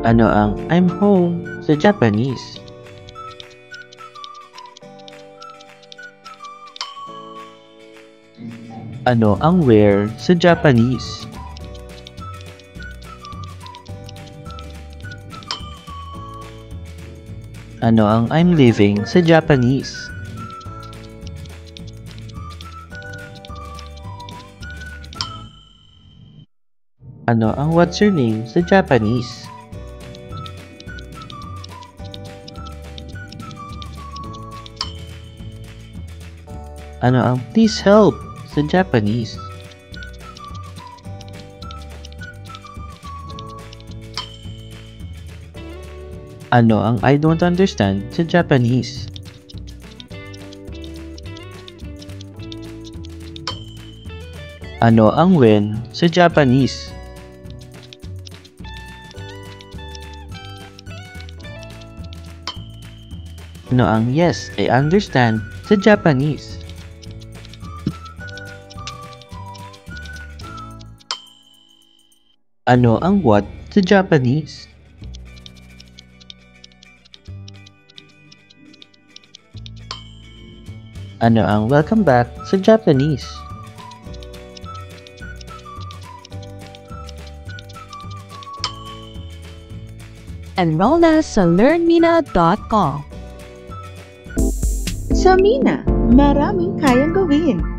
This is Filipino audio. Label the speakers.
Speaker 1: Ano ang I'm home sa Japanese? Ano ang where sa Japanese? Ano ang I'm leaving sa Japanese? Ano ang what's your name sa Japanese? Ano ang please help sa Japanese? Ano ang I don't understand sa Japanese? Ano ang when sa Japanese? Ano ang yes, I understand sa Japanese? Ano ang what sa Japanese? Ano ang welcome back sa Japanese?
Speaker 2: Enroll na sa learnmina.com.
Speaker 3: Sa Mina, maraming kayang gawin.